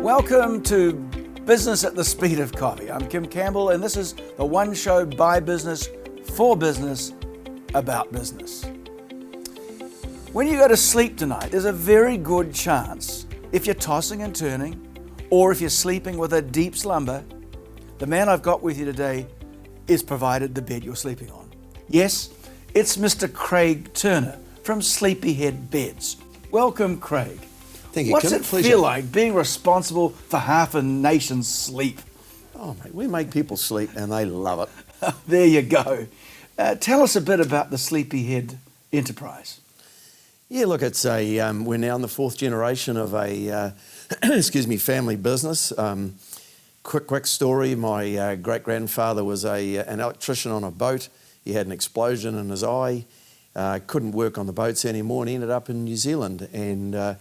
Welcome to Business at the Speed of Coffee. I'm Kim Campbell, and this is the one show by business, for business, about business. When you go to sleep tonight, there's a very good chance, if you're tossing and turning, or if you're sleeping with a deep slumber, the man I've got with you today is provided the bed you're sleeping on. Yes, it's Mr. Craig Turner from Sleepyhead Beds. Welcome, Craig. Thank you, What's Kim. it feel like being responsible for half a nation's sleep? Oh, mate, we make people sleep and they love it. There you go. Tell us a bit about the Sleepyhead enterprise. Yeah, look, it's we're now in the fourth generation of a, family business. Quick story, my great-grandfather was an electrician on a boat. He had an explosion in his eye, couldn't work on the boats anymore, and he ended up in New Zealand. And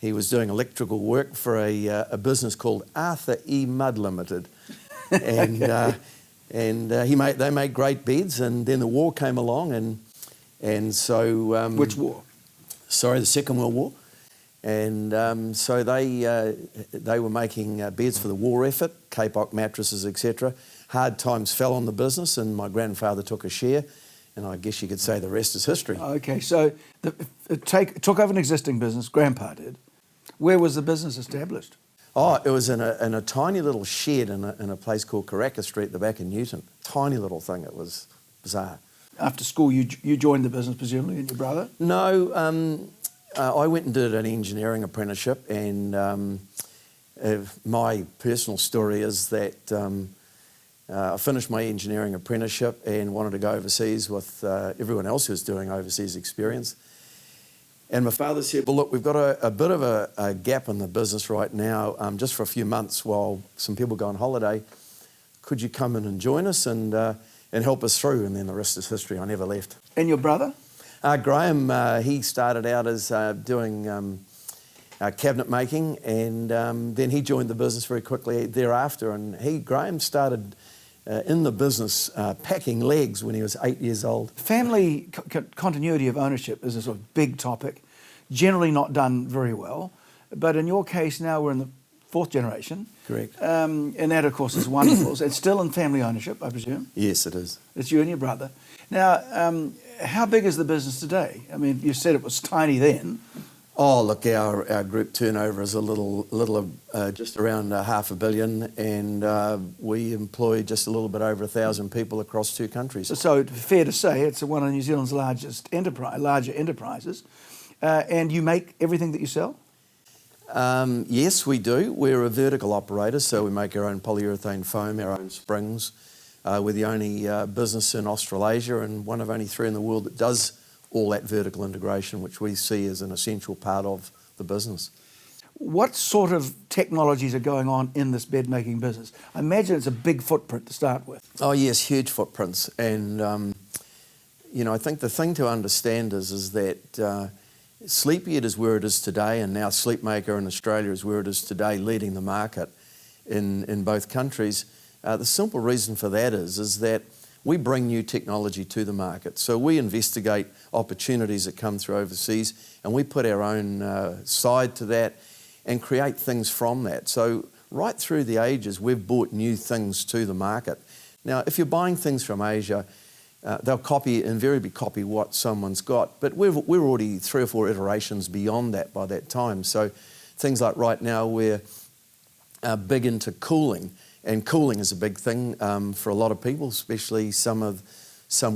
he was doing electrical work for a business called Arthur E. Mudd Limited. And, they made great beds, and then the war came along, and so... Which war? Sorry, the Second World War. And so they were making beds for the war effort, Kapok mattresses, etc. Hard times fell on the business, and my grandfather took a share, and I guess you could say the rest is history. Okay, so it took over an existing business, Grandpa did. Where was the business established? Oh, it was in a tiny little shed in a place called Karaka Street at the back of Newton. Tiny little thing, it was bizarre. After school, you joined the business, presumably, and your brother? No, I went and did an engineering apprenticeship, and my personal story is that I finished my engineering apprenticeship and wanted to go overseas with everyone else who was doing overseas experience. And my father said, well, look, we've got a bit of a gap in the business right now, just for a few months while some people go on holiday. Could you come in and join us and help us through? And then the rest is history. I never left. And your brother? Graham, he started out as doing cabinet making, and then he joined the business very quickly thereafter. And Graham started in the business packing legs when he was 8 years old. Family continuity of ownership is a sort of big topic, generally not done very well. But in your case now we're in the fourth generation. Correct. And that, of course, is wonderful. So it's still in family ownership, I presume? Yes, it is. It's you and your brother. Now, how big is the business today? I mean, you said it was tiny then. Oh, look, our group turnover is a little just around $500 million, and we employ just a little bit over 1,000 people across 2 countries. So fair to say it's one of New Zealand's larger enterprises, and you make everything that you sell? Yes, we do. We're a vertical operator, so we make our own polyurethane foam, our own springs. We're the only business in Australasia and one of only 3 in the world that does all that vertical integration, which we see as an essential part of the business. What sort of technologies are going on in this bed-making business? I imagine it's a big footprint to start with. Oh yes, huge footprints. And, I think the thing to understand is that Sleepyhead is where it is today, and now Sleepmaker in Australia is where it is today, leading the market in both countries. The simple reason for that is that we bring new technology to the market. So we investigate opportunities that come through overseas, and we put our own side to that and create things from that. So right through the ages, we've brought new things to the market. Now, if you're buying things from Asia, they'll invariably copy what someone's got, but we're already 3 or 4 iterations beyond that by that time. So things like right now, we're big into cooling. And cooling is a big thing for a lot of people, especially some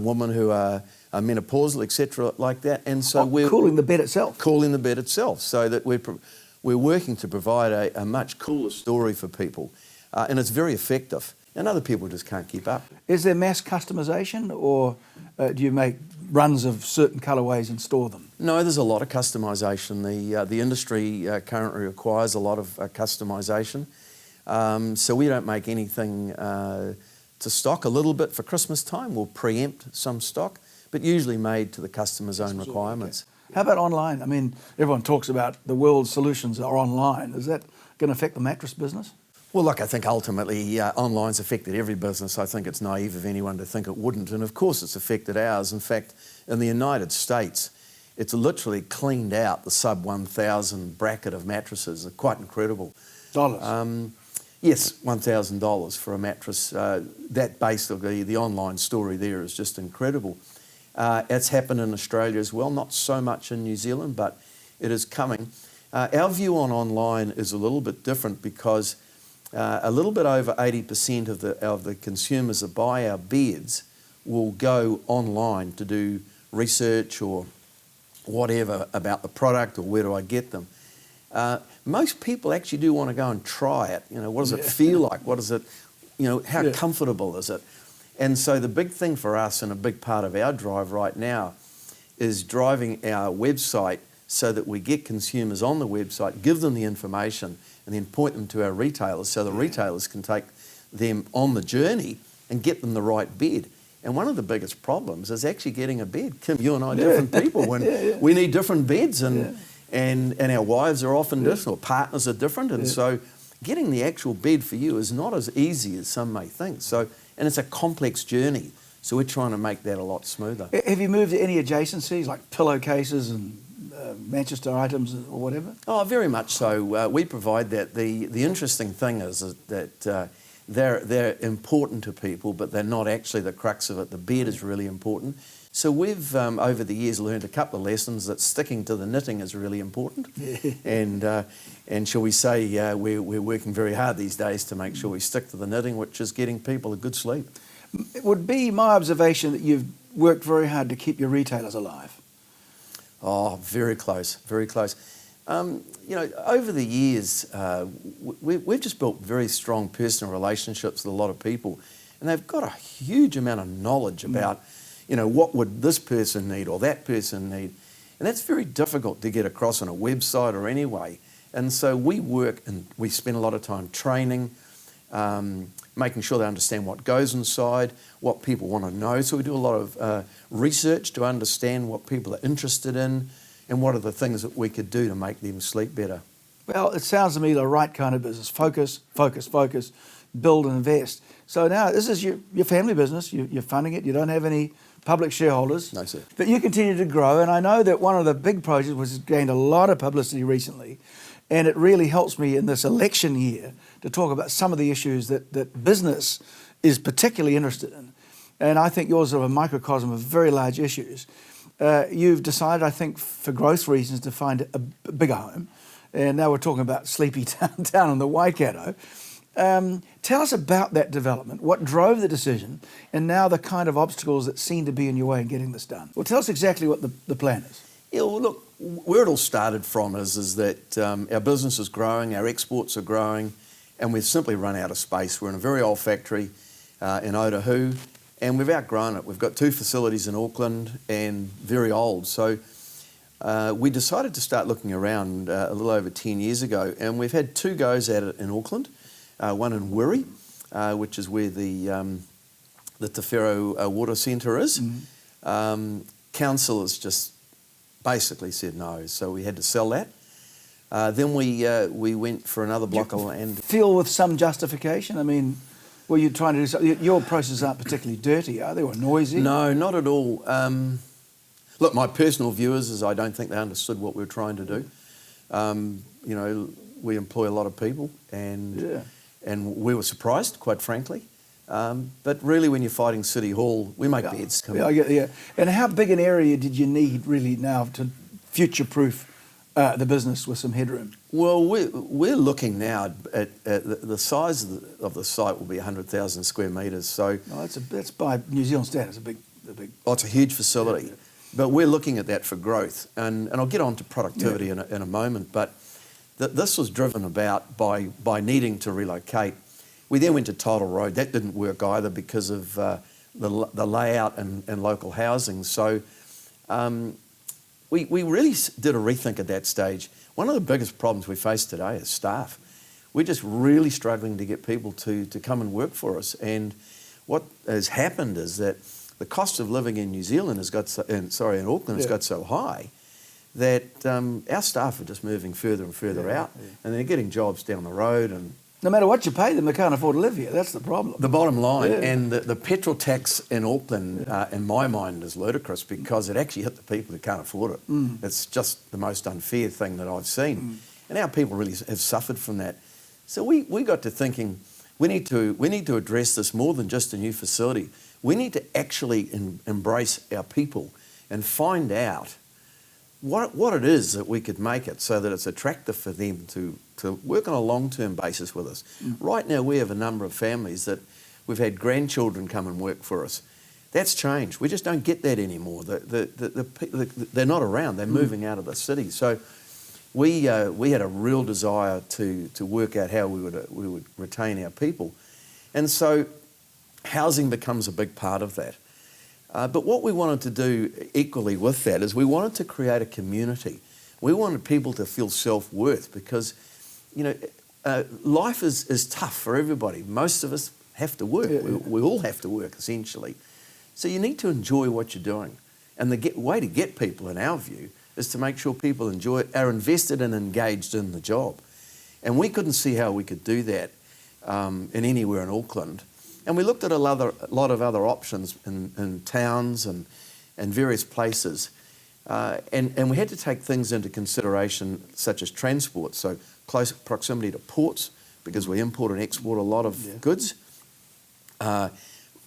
women who are menopausal, etc., like that. And so we're cooling the bed itself. Cooling the bed itself, so that we're working to provide a much cooler story for people, and it's very effective. And other people just can't keep up. Is there mass customization, or do you make runs of certain colourways and store them? No, there's a lot of customisation. The industry currently requires a lot of customisation. So we don't make anything to stock. A little bit for Christmas time, we'll preempt some stock, but usually made to the customer's own requirements. Okay. How about online? I mean, everyone talks about the world's solutions are online. Is that going to affect the mattress business? Well, look, I think ultimately online's affected every business. I think it's naive of anyone to think it wouldn't, and of course it's affected ours. In fact, in the United States, it's literally cleaned out the sub 1,000 bracket of mattresses. They're quite incredible. Dollars? Yes, $1,000 for a mattress. That basically, the online story there is just incredible. It's happened in Australia as well, not so much in New Zealand, but it is coming. Our view on online is a little bit different because a little bit over 80% of the consumers that buy our beds will go online to do research or whatever about the product or where do I get them. Most people actually do want to go and try it. You know, what does it feel like? What is it, you know, how comfortable is it? And so the big thing for us and a big part of our drive right now is driving our website so that we get consumers on the website, give them the information, and then point them to our retailers so the retailers can take them on the journey and get them the right bed. And one of the biggest problems is actually getting a bed. Kim, you and I are different people. When we need different beds and our wives are often different, or partners are different, and so getting the actual bed for you is not as easy as some may think. So, and it's a complex journey. So we're trying to make that a lot smoother. Have you moved to any adjacencies like pillowcases and Manchester items or whatever? Oh, very much so. We provide that. The interesting thing is that they're important to people, but they're not actually the crux of it. The bed is really important. So we've, over the years, learned a couple of lessons that sticking to the knitting is really important. And shall we say, we're working very hard these days to make sure we stick to the knitting, which is getting people a good sleep. It would be my observation that you've worked very hard to keep your retailers alive. Oh, very close, very close. You know, over the years, we've just built very strong personal relationships with a lot of people, and they've got a huge amount of knowledge about, you know, what would this person need or that person need, and that's very difficult to get across on a website or anyway. And so we work and we spend a lot of time training, making sure they understand what goes inside, what people want to know. So we do a lot of research to understand what people are interested in and what are the things that we could do to make them sleep better. Well, it sounds to me the right kind of business. Focus, focus, focus, build and invest. So now this is your family business. You're funding it. You don't have any public shareholders. No, sir. But you continue to grow. And I know that one of the big projects was gained a lot of publicity recently. And it really helps me in this election year to talk about some of the issues that business is particularly interested in. And I think yours are a microcosm of very large issues. You've decided, I think, for growth reasons, to find a bigger home. And now we're talking about sleepy down in the Waikato. Tell us about that development, what drove the decision, and now the kind of obstacles that seem to be in your way in getting this done. Well, tell us exactly what the plan is. Yeah, well, look, where it all started from is that our business is growing, our exports are growing, and we've simply run out of space. We're in a very old factory in Otahu, and we've outgrown it. We've got 2 facilities in Auckland and very old. So we decided to start looking around a little over 10 years ago, and we've had 2 goes at it in Auckland, one in Wiri, which is where the Te Whero Water Centre is. Council has just basically said no, so we had to sell that. Then we went for another block of land. Feel with some justification? I mean, were you trying to do something? Your processes aren't particularly dirty, are they, or noisy? No, not at all. Look, my personal view is I don't think they understood what we were trying to do. You know, we employ a lot of people, and we were surprised, quite frankly. But really, when you're fighting City Hall, we make beds. And how big an area did you need really now to future-proof the business with some headroom? Well, we're looking now at the size of the site will be 100,000 square metres. So that's by New Zealand standards a big. Oh, it's a huge facility, but we're looking at that for growth, and I'll get on to productivity in a moment. But this was driven about by needing to relocate. We then went to Tidal Road. That didn't work either because of the layout and local housing. So we really did a rethink at that stage. One of the biggest problems we face today is staff. We're just really struggling to get people to come and work for us. And what has happened is that the cost of living in New Zealand in Auckland has got so high that our staff are just moving further and further out, and they're getting jobs down the road. And no matter what you pay them, they can't afford to live here. That's the problem. The bottom line, and the petrol tax in Auckland, in my mind, is ludicrous because it actually hit the people who can't afford it. It's just the most unfair thing that I've seen. And our people really have suffered from that. So we got to thinking, we need to address this more than just a new facility. We need to actually embrace our people and find out what it is that we could make it so that it's attractive for them to work on a long-term basis with us. Right now we have a number of families that we've had grandchildren come and work for us. That's changed. We just don't get that anymore. They're not around. They're moving out of the city. So we had a real desire to work out how we would retain our people. And so housing becomes a big part of that. But what we wanted to do equally with that is we wanted to create a community. We wanted people to feel self-worth because, life is tough for everybody. Most of us have to work. We all have to work, essentially. So you need to enjoy what you're doing. And the way to get people, in our view, is to make sure people are invested and engaged in the job. And we couldn't see how we could do that in anywhere in Auckland. And we looked at a lot of other options in towns and various places. And we had to take things into consideration such as transport, so close proximity to ports, because we import and export a lot of goods.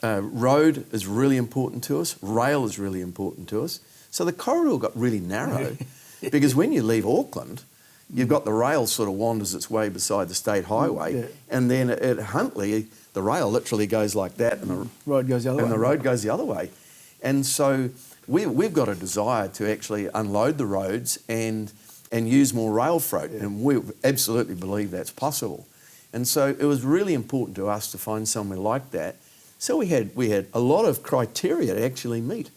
Road is really important to us. Rail is really important to us. So the corridor got really narrow because when you leave Auckland, you've got the rail sort of wanders its way beside the state highway, and then at Huntly, the rail literally goes like that, and the road goes the other way. And so we've got a desire to actually unload the roads and use more rail freight, and we absolutely believe that's possible. And so it was really important to us to find somewhere like that. So we had a lot of criteria to actually meet.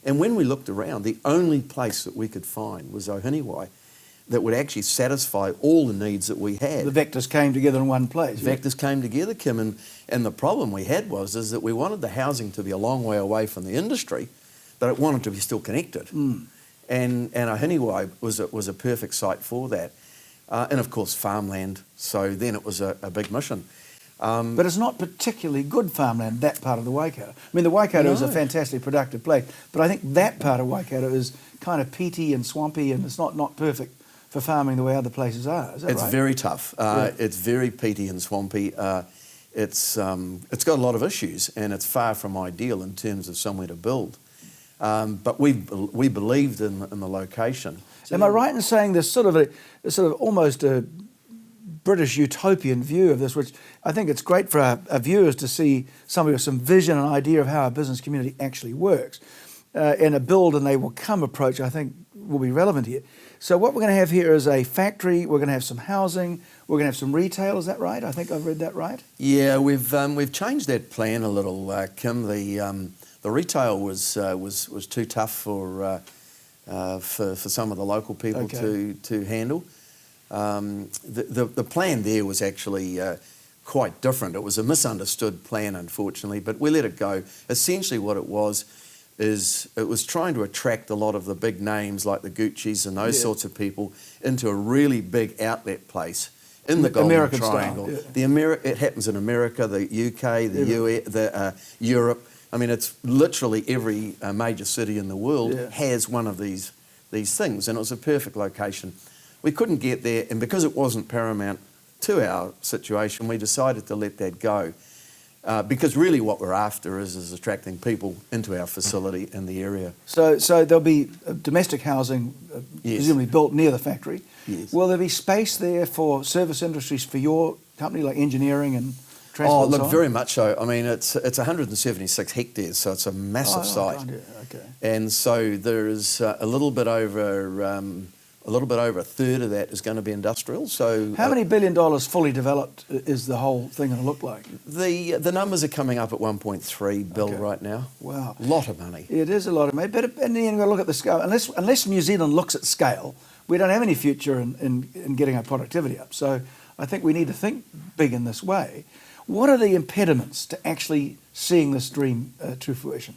And when we looked around, the only place that we could find was Ohiniwai that would actually satisfy all the needs that we had. The vectors came together in one place. Vectors came together, Kim, and the problem we had is that we wanted the housing to be a long way away from the industry, but it wanted to be still connected. And Ohiniwai was a perfect site for that. And of course farmland, so then it was a big mission. But it's not particularly good farmland, that part of the Waikato. I mean, the Waikato is a fantastic productive place, but I think that part of Waikato is kind of peaty and swampy, and it's not perfect for farming the way other places are. Is that right? It's very tough. It's very peaty and swampy. It's got a lot of issues, and it's far from ideal in terms of somewhere to build. But we believed in the location. So am I right in saying there's sort of almost a British utopian view of this, which I think it's great for our viewers to see somebody with some vision and idea of how our business community actually works. And a build and they will come approach, I think, will be relevant here. So what we're going to have here is a factory, we're going to have some housing, we're going to have some retail, is that right? I think I've read that right? Yeah, we've changed that plan a little, Kim. The retail was too tough for some of the local people to handle. The plan there was actually quite different. It was a misunderstood plan, unfortunately, but we let it go. Essentially what it was is it was trying to attract a lot of the big names like the Gucci's and those sorts of people into a really big outlet place in the Golden American Triangle. Style, it happens in America, the UK, the US, Europe. I mean, it's literally every major city in the world has one of these things, and it was a perfect location. We couldn't get there, and because it wasn't paramount to our situation, we decided to let that go. Because really what we're after is attracting people into our facility in the area. So there'll be domestic housing presumably built near the factory. Yes. Will there be space there for service industries for your company, like engineering and transport? Oh, and look, so on? very much so. I mean, it's 176 hectares, so it's a massive site. Okay. And so there is a little bit over a third of that is going to be industrial. So how many $1 billion fully developed is the whole thing going to look like? The numbers are coming up at 1.3 bill right now. Wow, a lot of money. It is a lot of money, but in the end, we've got to look at the scale. Unless New Zealand looks at scale, we don't have any future in getting our productivity up. So I think we need to think big in this way. What are the impediments to actually seeing this dream to fruition?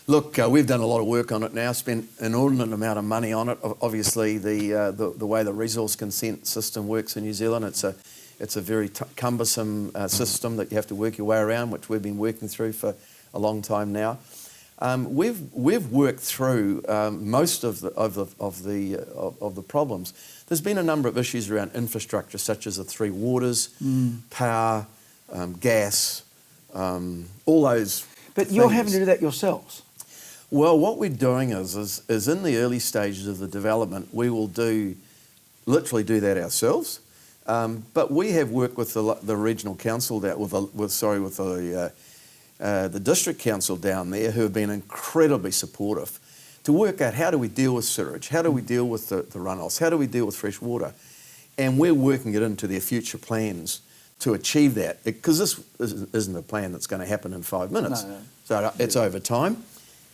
Look, we've done a lot of work on it now, spent an inordinate amount of money on it. Obviously, the way the resource consent system works in New Zealand, it's a very cumbersome system that you have to work your way around, which we've been working through for a long time now. We've worked through most of the problems. There's been a number of issues around infrastructure, such as the three waters, power, gas, all those. But things. you're having to do that yourselves. Well, what we're doing is in the early stages of the development, we will literally do that ourselves. But we have worked with the regional council the district council down there, who have been incredibly supportive to work out how do we deal with sewage, how do we deal with the runoffs, how do we deal with fresh water, and we're working it into their future plans to achieve that, because this isn't a plan that's going to happen in 5 minutes. No. So it's over time,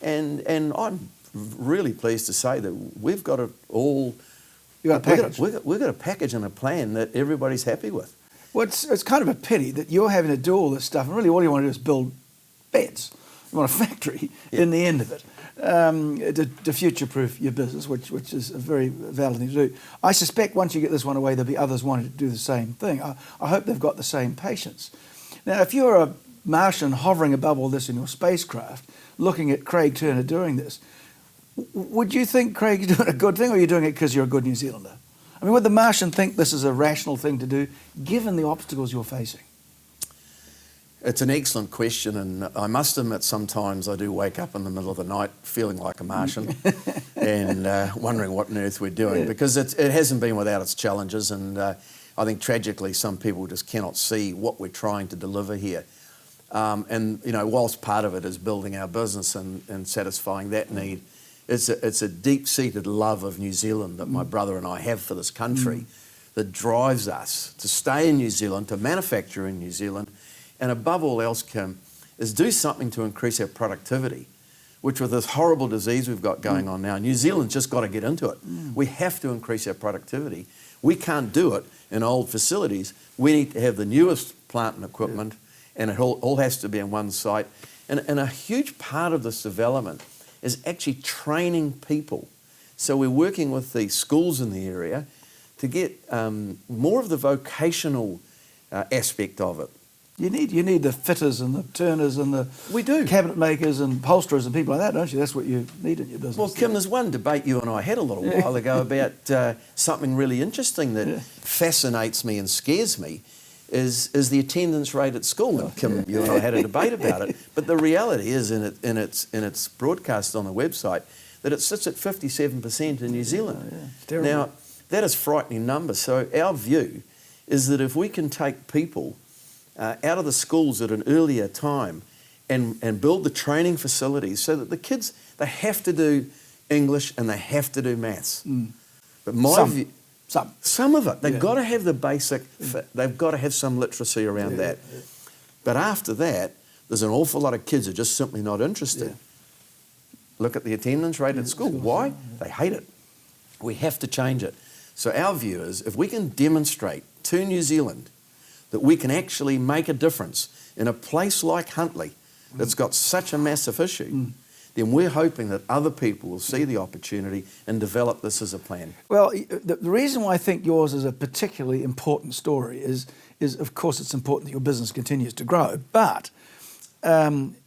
and I'm really pleased to say that we've got it all. We've got a package and a plan that everybody's happy with. Well, it's kind of a pity that you're having to do all this stuff, and really all you want to do is build beds. You want a factory in the end of it to future-proof your business, which is a very valid thing to do. I suspect once you get this one away, there'll be others wanting to do the same thing. I hope they've got the same patience. Now, if you're a Martian hovering above all this in your spacecraft, looking at Craig Turner doing this, would you think Craig's doing a good thing, or are you doing it because you're a good New Zealander? I mean, would the Martian think this is a rational thing to do, given the obstacles you're facing? It's an excellent question, and I must admit sometimes I do wake up in the middle of the night feeling like a Martian and wondering what on earth we're doing, because it hasn't been without its challenges, and I think tragically some people just cannot see what we're trying to deliver here. And, you know, whilst part of it is building our business and satisfying that need, it's a deep-seated love of New Zealand that my brother and I have for this country that drives us to stay in New Zealand, to manufacture in New Zealand, and above all else, Kim, is do something to increase our productivity, which with this horrible disease we've got going on now, New Zealand's just got to get into it. We have to increase our productivity. We can't do it in old facilities. We need to have the newest plant and equipment, and it all has to be in one site. And a huge part of this development is actually training people. So we're working with the schools in the area to get more of the vocational aspect of it. You need the fitters and the turners and the We do. cabinet makers and upholsterers and people like that, don't you? That's what you need in your business. Well, Kim, there's one debate you and I had a little while ago about something really interesting that fascinates me and scares me is the attendance rate at school. And Kim, you and I had a debate about it. But the reality is, in its broadcast on the website, that it sits at 57% in New Zealand. Terrible. Now, that is frightening numbers. So our view is that if we can take people out of the schools at an earlier time and build the training facilities so that the kids, they have to do English and they have to do maths. But my view, some of it, they've got to have the basic, they've got to have some literacy around that. But after that, there's an awful lot of kids who are just simply not interested. Look at the attendance rate at school. Why? They hate it. We have to change it. So our view is, if we can demonstrate to New Zealand that we can actually make a difference in a place like Huntly that's got such a massive issue, then we're hoping that other people will see the opportunity and develop this as a plan. Well, the reason why I think yours is a particularly important story is of course it's important that your business continues to grow, but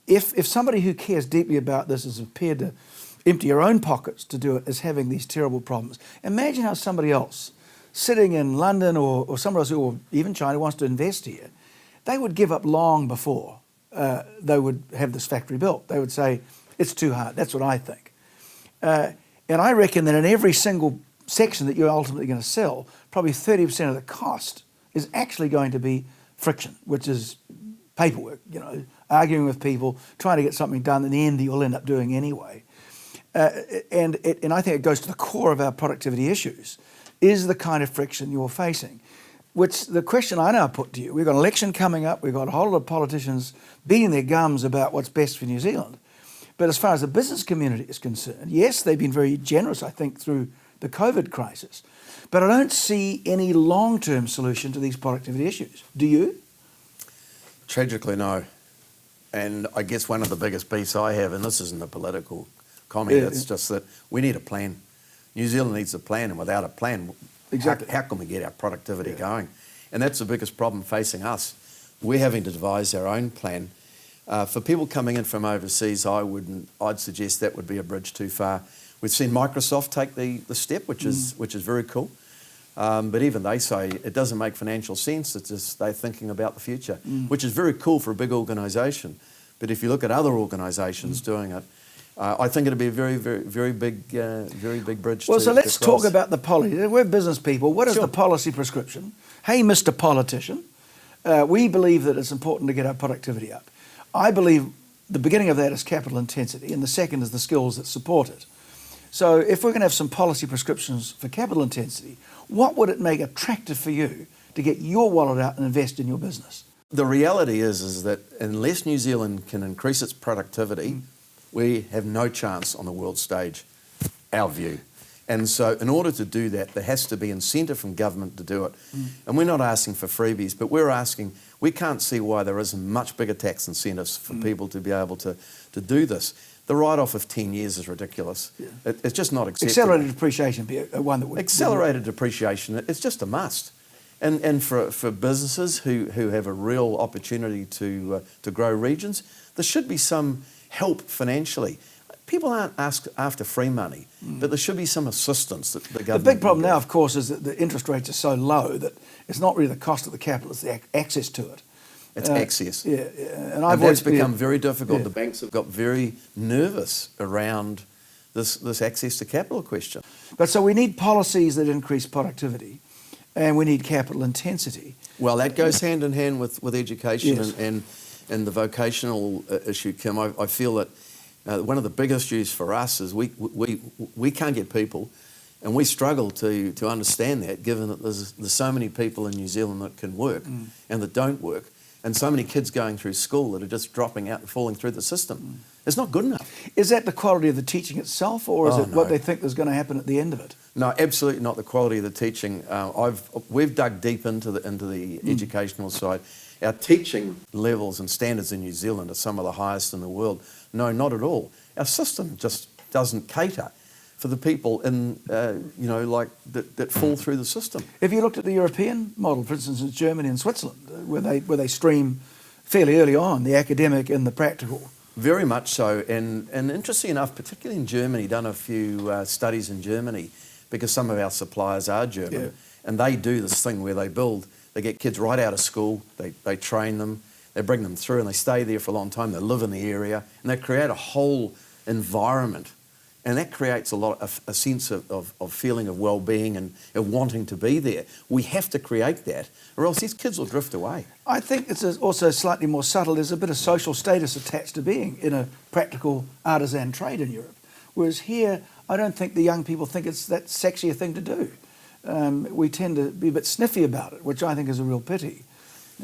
if somebody who cares deeply about this is prepared to empty your own pockets to do it, is having these terrible problems, imagine how somebody else sitting in London or somewhere else, or even China, wants to invest here, they would give up long before they would have this factory built. They would say, it's too hard. That's what I think. And I reckon that in every single section that you're ultimately going to sell, probably 30% of the cost is actually going to be friction, which is paperwork, arguing with people, trying to get something done in the end that you'll end up doing anyway. And I think it goes to the core of our productivity issues, is the kind of friction you're facing. Which the question I now put to you, we've got an election coming up, we've got a whole lot of politicians beating their gums about what's best for New Zealand. But as far as the business community is concerned, yes, they've been very generous, I think, through the COVID crisis. But I don't see any long-term solution to these productivity issues. Do you? Tragically, no. And I guess one of the biggest beefs I have, and this isn't a political comment, it's just that we need a plan. New Zealand needs a plan, and without a plan, how can we get our productivity going? And that's the biggest problem facing us. We're having to devise our own plan. For people coming in from overseas, I'd suggest that would be a bridge too far. We've seen Microsoft take the step, which is very cool. But even they say it doesn't make financial sense. It's just they're thinking about the future, which is very cool for a big organisation. But if you look at other organisations doing it, I think it'd be a very, very, very big bridge. Well, so let's to cross. talk about the policy. We're business people. What is Sure. the policy prescription? Hey, Mr. Politician, we believe that it's important to get our productivity up. I believe the beginning of that is capital intensity, and the second is the skills that support it. So if we're going to have some policy prescriptions for capital intensity, what would it make attractive for you to get your wallet out and invest in your business? The reality is that unless New Zealand can increase its productivity, we have no chance on the world stage, our view. And so in order to do that, there has to be incentive from government to do it. And we're not asking for freebies, but we're asking, we can't see why there isn't much bigger tax incentives for people to be able to do this. The write-off of 10 years is ridiculous. Yeah. It's just not acceptable. Accelerated depreciation be one that would... Accelerated depreciation, it's just a must. And for businesses who have a real opportunity to grow regions, there should be some help financially. People aren't asked after free money, but there should be some assistance that the government... The big problem now, of course, is that the interest rates are so low that it's not really the cost of the capital, it's the access to it. It's access. Yeah, and that's become very difficult. Yeah. The banks have got very nervous around this access to capital question. But so we need policies that increase productivity, and we need capital intensity. Well, that goes hand in hand with education. Yes. and the vocational issue, Kim. I feel that one of the big issues for us is we can't get people, and we struggle to understand that, given that there's so many people in New Zealand that can work and that don't work, and so many kids going through school that are just dropping out and falling through the system. It's not good enough. Is that the quality of the teaching itself, or is it what they think is going to happen at the end of it? No, absolutely not the quality of the teaching. We've dug deep into the educational side. Our teaching levels and standards in New Zealand are some of the highest in the world. No, not at all. Our system just doesn't cater for the people that fall through the system. Have you looked at the European model, for instance, in Germany and Switzerland, where they stream fairly early on the academic and the practical? Very much so, and interestingly enough, particularly in Germany, done a few studies in Germany, because some of our suppliers are German, and they do this thing where they get kids right out of school, they train them, they bring them through, and they stay there for a long time, they live in the area, and they create a whole environment. And that creates a sense of feeling of well-being and of wanting to be there. We have to create that, or else these kids will drift away. I think it's also slightly more subtle. There's a bit of social status attached to being in a practical artisan trade in Europe. Whereas here, I don't think the young people think it's that sexy a thing to do. We tend to be a bit sniffy about it, which I think is a real pity.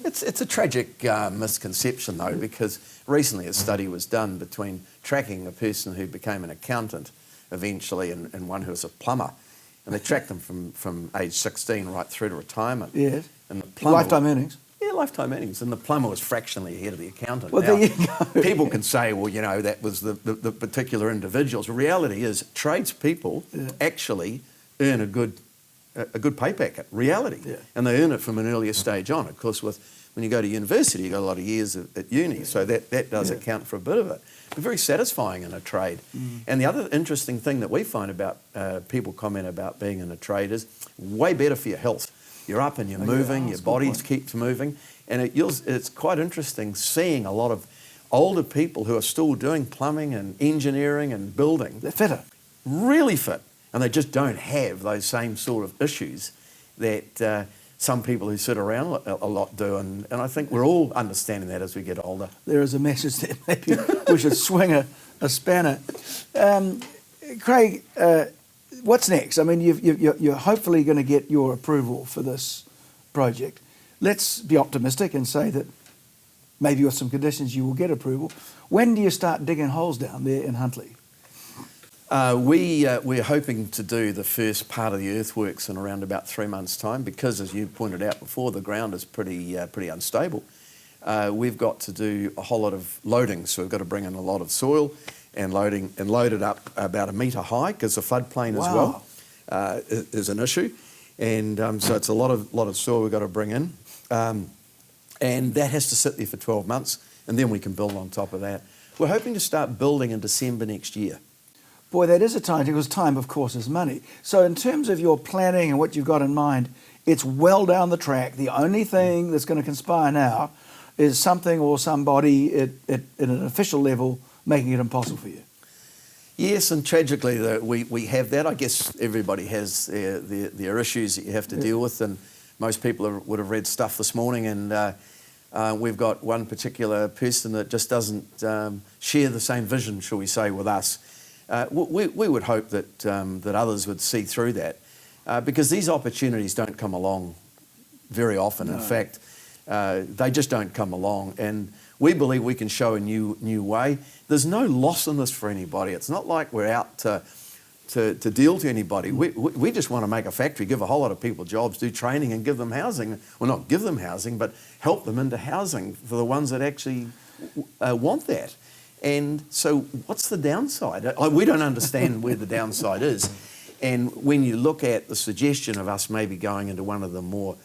It's a tragic misconception, though, because recently a study was done between tracking a person who became an accountant eventually and one who was a plumber. And they tracked them from age 16 right through to retirement. Yes. And the plumber, lifetime earnings. Yeah, lifetime earnings. And the plumber was fractionally ahead of the accountant. Well, now, there you go. People can say, well, that was the particular individuals. The reality is tradespeople actually earn a good pay packet, reality. Yeah. And they earn it from an earlier stage on. Of course, when you go to university, you've got a lot of years at uni, so that does account for a bit of it. But very satisfying in a trade. And the other interesting thing that we find about people comment about being in a trade is way better for your health. You're up and you're moving, your body keeps moving. And it's quite interesting seeing a lot of older people who are still doing plumbing and engineering and building. They're fitter. Really fit. And they just don't have those same sort of issues that some people who sit around a lot do. And I think we're all understanding that as we get older. There is a message there. Maybe we should swing a spanner. Craig, what's next? I mean, you're hopefully going to get your approval for this project. Let's be optimistic and say that maybe with some conditions you will get approval. When do you start digging holes down there in Huntly? We're hoping to do the first part of the earthworks in around about 3 months' time, because, as you pointed out before, the ground is pretty unstable. We've got to do a whole lot of loading, so we've got to bring in a lot of soil and load it up about 1 metre high, because the floodplain as well is an issue, and so it's a lot of soil we've got to bring in, and that has to sit there for 12 months. and then we can build on top of that. We're hoping to start building in December next year. Boy, that is a time, because time, of course, is money. So in terms of your planning and what you've got in mind, it's well down the track. The only thing that's going to conspire now is something or somebody at an official level making it impossible for you. Yes, and tragically we have that. I guess everybody has their issues that you have to deal with, and most people would have read stuff this morning, and we've got one particular person that just doesn't share the same vision, shall we say, with us. We would hope that others would see through that, because these opportunities don't come along very often. No. In fact, they just don't come along, and we believe we can show a new way. There's no loss in this for anybody. It's not like we're out to deal to anybody. We just want to make a factory, give a whole lot of people jobs, do training and give them housing. Well, not give them housing, but help them into housing for the ones that actually want that. And so what's the downside? We don't understand where the downside is. And when you look at the suggestion of us maybe going into one of the more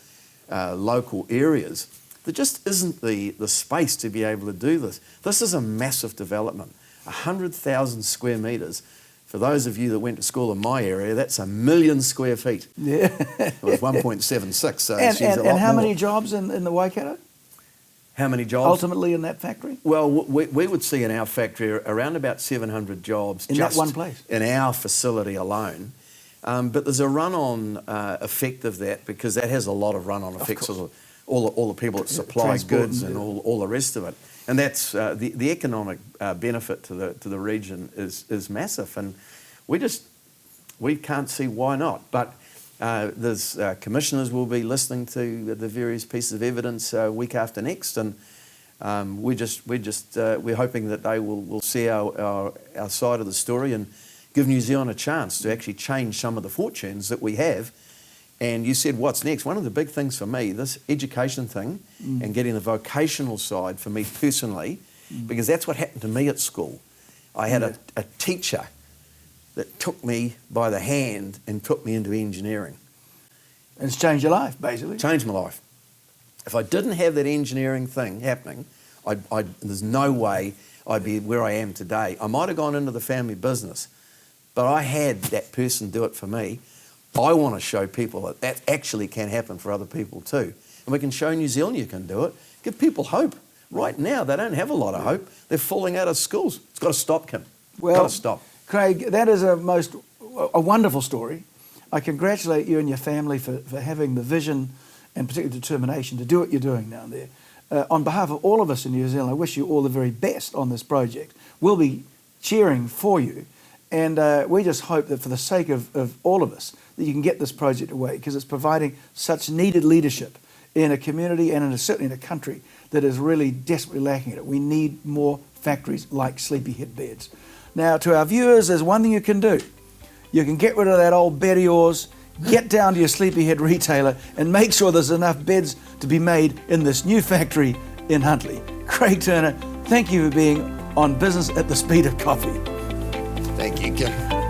local areas, there just isn't the space to be able to do this. This is a massive development, 100,000 square metres. For those of you that went to school in my area, that's 1 million square feet. Yeah. It was 1.76, so and a lot how more. many jobs in the Waikato? How many jobs? Ultimately in that factory? Well, we would see in our factory around about 700 jobs. In just that one place? In our facility alone. But there's a run-on effect of that, because that has a lot of run-on effects of all the people that supply goods and all the rest of it. And that's the economic benefit to the region is massive, and we can't see why not. But there's commissioners will be listening to the various pieces of evidence week after next, and we're hoping that they will see our side of the story and give New Zealand a chance to actually change some of the fortunes that we have. And you said, what's next? One of the big things for me, this education thing and getting the vocational side for me personally, because that's what happened to me at school. I had a teacher that took me by the hand and put me into engineering. And it's changed your life, basically. Changed my life. If I didn't have that engineering thing happening, there's no way I'd be where I am today. I might have gone into the family business, but I had that person do it for me. I want to show people that actually can happen for other people too. And we can show New Zealand you can do it. Give people hope. Right now, they don't have a lot of hope. They're falling out of schools. It's got to stop, Kim. Well, got to stop. Craig, that is a wonderful story. I congratulate you and your family for having the vision and particularly determination to do what you're doing down there. On behalf of all of us in New Zealand, I wish you all the very best on this project. We'll be cheering for you. And we just hope that for the sake of all of us, that you can get this project away, because it's providing such needed leadership in a community and certainly in a country that is really desperately lacking it. We need more factories like Sleepyhead Beds. Now, to our viewers, there's one thing you can do. You can get rid of that old bed of yours, get down to your Sleepyhead retailer, and make sure there's enough beds to be made in this new factory in Huntly. Craig Turner, thank you for being on Business at the Speed of Coffee. Thank you, Kim.